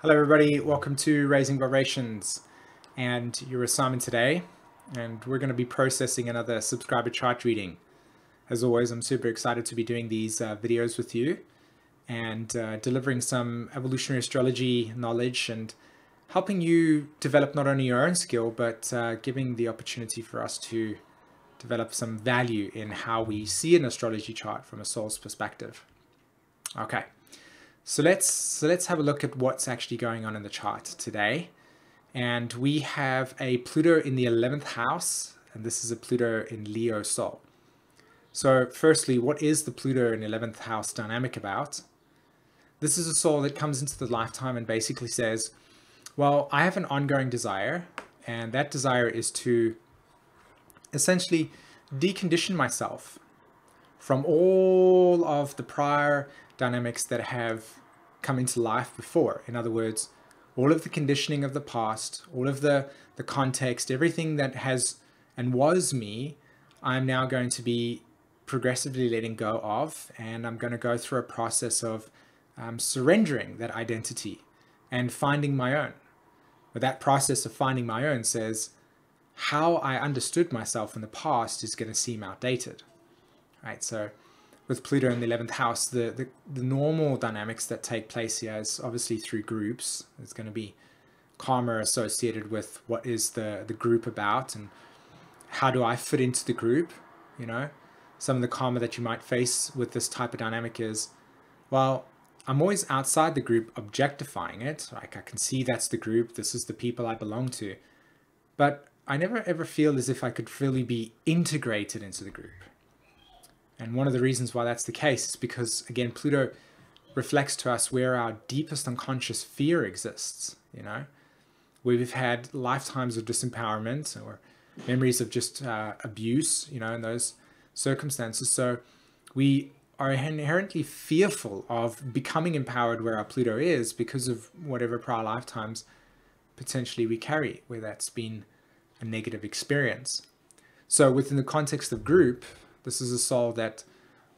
Hello everybody, welcome to Raising Vibrations and your assignment today, and we're going to be processing another subscriber chart reading. As always, I'm super excited to be doing these videos with you and delivering some evolutionary astrology knowledge and helping you develop not only your own skill but giving the opportunity for us to develop some value in how we see an astrology chart from a soul's perspective. Okay. So let's have a look at what's actually going on in the chart today. And we have a Pluto in the 11th house, and this is a Pluto in Leo Sol. So firstly, what is the Pluto in 11th house dynamic about? This is a soul that comes into the lifetime and basically says, well, I have an ongoing desire, and that desire is to essentially decondition myself from all of the prior dynamics that have come into life before. In other words, all of the conditioning of the past, all of the context, everything that has and was me, I'm now going to be progressively letting go of, and I'm going to go through a process of surrendering that identity and finding my own. But that process of finding my own says how I understood myself in the past is going to seem outdated. Right, so with Pluto in the 11th house, the normal dynamics that take place here is obviously through groups. There's going to be karma associated with what is the group about and how do I fit into the group. You know, some of the karma that you might face with this type of dynamic is, well, I'm always outside the group objectifying it. Like I can see that's the group, this is the people I belong to. But I never ever feel as if I could really be integrated into the group. And one of the reasons why that's the case is because, again, Pluto reflects to us where our deepest unconscious fear exists, you know. We've had lifetimes of disempowerment or memories of just abuse, you know, in those circumstances. So we are inherently fearful of becoming empowered where our Pluto is because of whatever prior lifetimes potentially we carry, where that's been a negative experience. So within the context of group, this is a soul that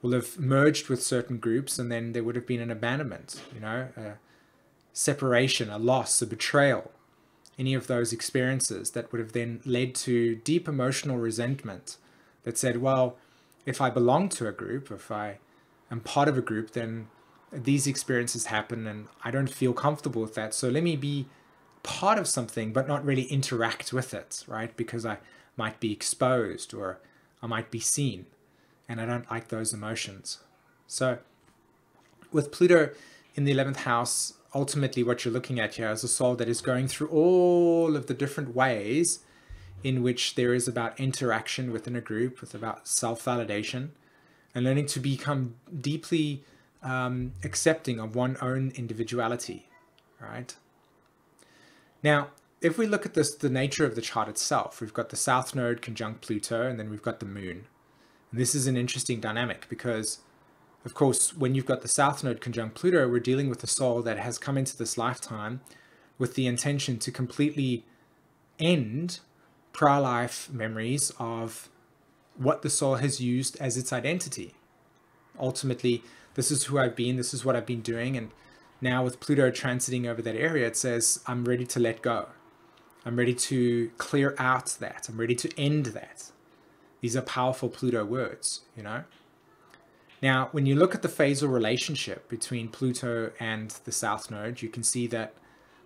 will have merged with certain groups, and then there would have been an abandonment, you know, a separation, a loss, a betrayal, any of those experiences that would have then led to deep emotional resentment that said, well, if I belong to a group, if I am part of a group, then these experiences happen and I don't feel comfortable with that. So let me be part of something, but not really interact with it, right? Because I might be exposed or I might be seen. And I don't like those emotions. So with Pluto in the 11th house, ultimately what you're looking at here is a soul that is going through all of the different ways in which there is about interaction within a group, with about self-validation, and learning to become deeply accepting of one's own individuality, right? Now, if we look at this, the nature of the chart itself, we've got the South Node conjunct Pluto, and then we've got the Moon. This is an interesting dynamic because, of course, when you've got the South Node conjunct Pluto, we're dealing with a soul that has come into this lifetime with the intention to completely end prior life memories of what the soul has used as its identity. Ultimately, this is who I've been, this is what I've been doing, and now with Pluto transiting over that area, it says, I'm ready to let go. I'm ready to clear out that. I'm ready to end that. These are powerful Pluto words, you know. Now, when you look at the phasal relationship between Pluto and the South Node, you can see that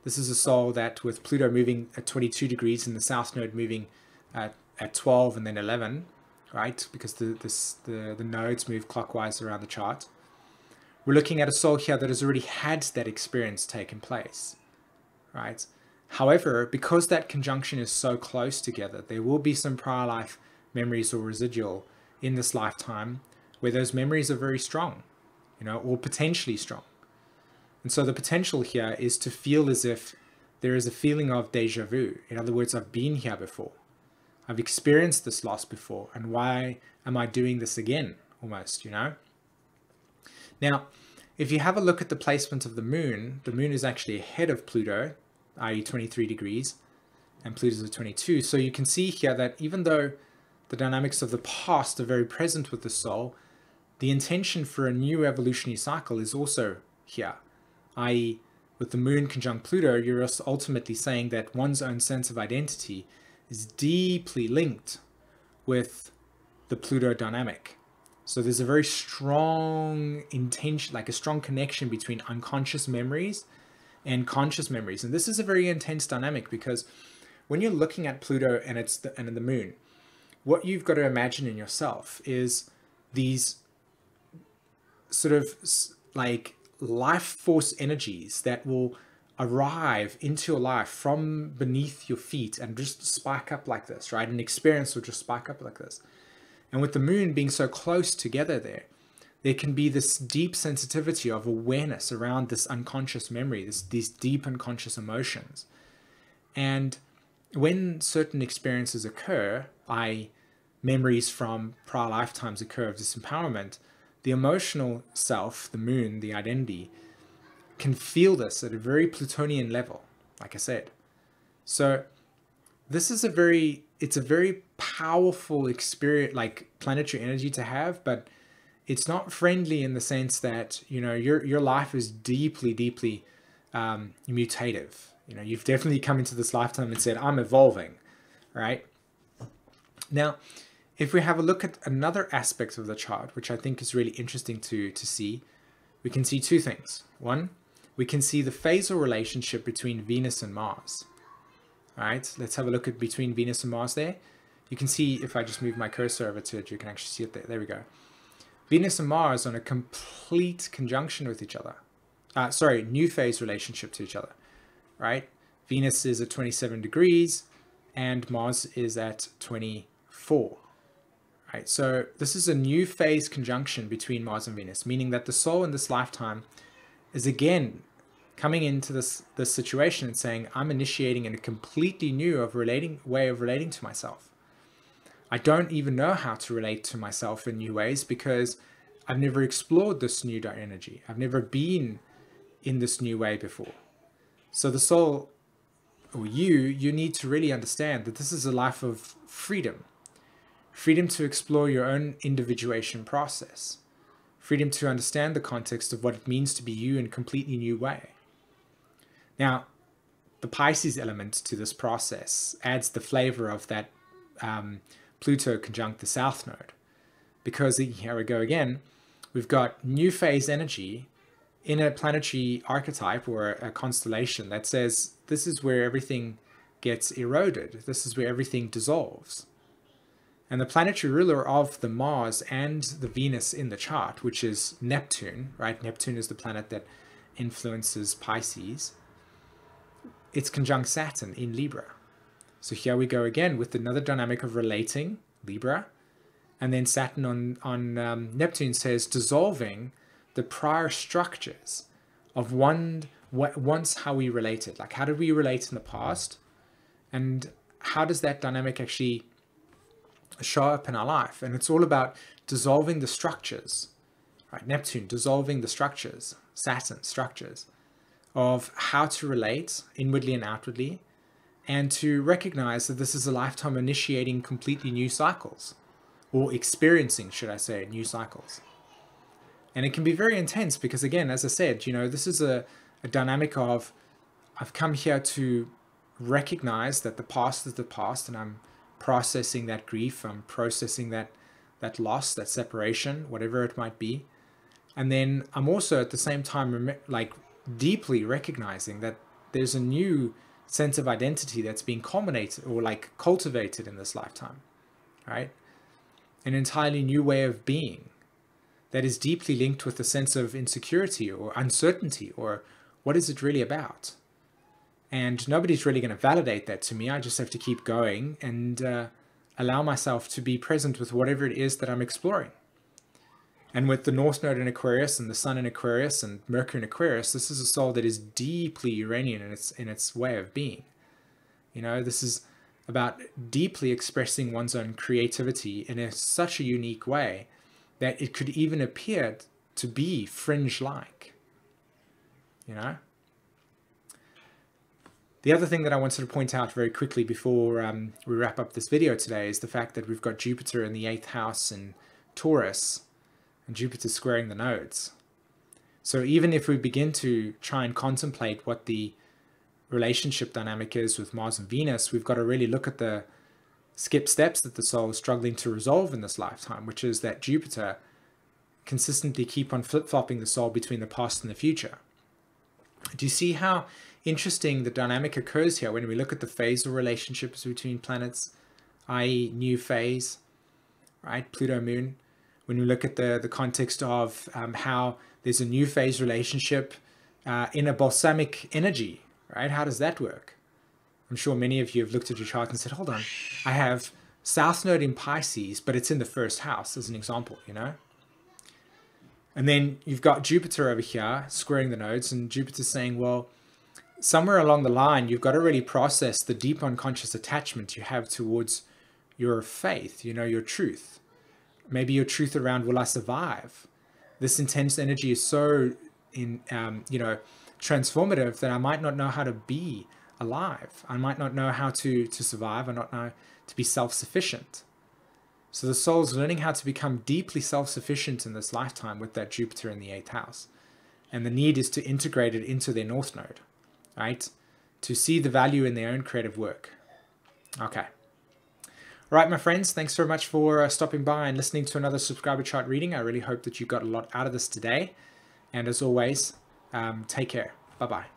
this is a soul that with Pluto moving at 22 degrees and the South Node moving at 12 and then 11, right? Because the nodes move clockwise around the chart. We're looking at a soul here that has already had that experience taken place, right? However, because that conjunction is so close together, there will be some prior life memories or residual in this lifetime where those memories are very strong, you know, or potentially strong. And so the potential here is to feel as if there is a feeling of deja vu. In other words, I've been here before. I've experienced this loss before. And why am I doing this again? Almost, you know? Now, if you have a look at the placement of the moon is actually ahead of Pluto, i.e. 23 degrees, and Pluto's at 22. So you can see here that even though the dynamics of the past are very present with the soul, the intention for a new evolutionary cycle is also here, i.e. with the moon conjunct Pluto, you're also ultimately saying that one's own sense of identity is deeply linked with the Pluto dynamic. So there's a very strong intention, like a strong connection between unconscious memories and conscious memories. And this is a very intense dynamic, because when you're looking at Pluto and the moon, what you've got to imagine in yourself is these sort of like life force energies that will arrive into your life from beneath your feet and just spike up like this, right? An experience will just spike up like this. And with the moon being so close together there can be this deep sensitivity of awareness around this unconscious memory, these deep unconscious emotions. And when certain experiences occur, memories from prior lifetimes occur of disempowerment, the emotional self, the moon, the identity, can feel this at a very Plutonian level, like I said. So this is it's a very powerful experience, like planetary energy to have, but it's not friendly in the sense that, you know, your life is deeply, deeply mutative. You know, you've definitely come into this lifetime and said, I'm evolving, right? Now, if we have a look at another aspect of the chart, which I think is really interesting to see, we can see two things. One, we can see the phasal relationship between Venus and Mars. All right, let's have a look at between Venus and Mars there. You can see, if I just move my cursor over to it, you can actually see it there. There we go. Venus and Mars on a complete conjunction with each other. New phase relationship to each other, right? Venus is at 27 degrees and Mars is at 24. Right, so this is a new phase conjunction between Mars and Venus, meaning that the soul in this lifetime is again coming into this situation and saying, I'm initiating in a completely new way of relating to myself. I don't even know how to relate to myself in new ways because I've never explored this new energy. I've never been in this new way before. So the soul, or you need to really understand that this is a life of freedom. Freedom to explore your own individuation process. Freedom to understand the context of what it means to be you in a completely new way. Now, the Pisces element to this process adds the flavor of that Pluto conjunct the South Node. Because here we go again, we've got new phase energy in a planetary archetype or a constellation that says this is where everything gets eroded. This is where everything dissolves. And the planetary ruler of the Mars and the Venus in the chart, which is Neptune, right? Neptune is the planet that influences Pisces. It's conjunct Saturn in Libra. So here we go again with another dynamic of relating, Libra. And then Saturn on Neptune says dissolving the prior structures of once how we related. Like, how did we relate in the past? And how does that dynamic actually show up in our life? And it's all about dissolving the structures, right? Neptune, dissolving the structures, Saturn, structures of how to relate inwardly and outwardly, and to recognize that this is a lifetime initiating completely new cycles, or experiencing, should I say, new cycles. And it can be very intense because, again, as I said, you know, this is a dynamic of, I've come here to recognize that the past is the past, and I'm processing that grief, I'm processing that loss, that separation, whatever it might be. And then I'm also at the same time deeply recognizing that there's a new sense of identity that's being culminated or cultivated in this lifetime, right? An entirely new way of being that is deeply linked with a sense of insecurity or uncertainty, or what is it really about? And nobody's really going to validate that to me. I just have to keep going and allow myself to be present with whatever it is that I'm exploring. And with the North Node in Aquarius and the Sun in Aquarius and Mercury in Aquarius, this is a soul that is deeply Uranian in its way of being. You know, this is about deeply expressing one's own creativity in such a unique way that it could even appear to be fringe-like. You know? The other thing that I wanted to point out very quickly before we wrap up this video today is the fact that we've got Jupiter in the 8th house in Taurus, and Jupiter squaring the nodes. So even if we begin to try and contemplate what the relationship dynamic is with Mars and Venus, we've got to really look at the skip steps that the soul is struggling to resolve in this lifetime, which is that Jupiter consistently keep on flip-flopping the soul between the past and the future. Do you see how interesting the dynamic occurs here when we look at the phasal relationships between planets, i.e. new phase, right, Pluto Moon? When we look at the context of how there's a new phase relationship in a balsamic energy, right? How does that work? I'm sure many of you have looked at your chart and said, hold on, I have South Node in Pisces, but it's in the first house as an example, you know? And then you've got Jupiter over here squaring the nodes, and Jupiter's saying, well, somewhere along the line, you've got to really process the deep unconscious attachment you have towards your faith, you know, your truth. Maybe your truth around, will I survive? This intense energy is so transformative that I might not know how to be alive. I might not know how to survive. I not know to be self-sufficient. So the soul's learning how to become deeply self-sufficient in this lifetime with that Jupiter in the 8th house. And the need is to integrate it into their North Node, right? To see the value in their own creative work. Okay. All right, my friends, thanks very much for stopping by and listening to another subscriber chart reading. I really hope that you got a lot out of this today. And as always, take care. Bye-bye.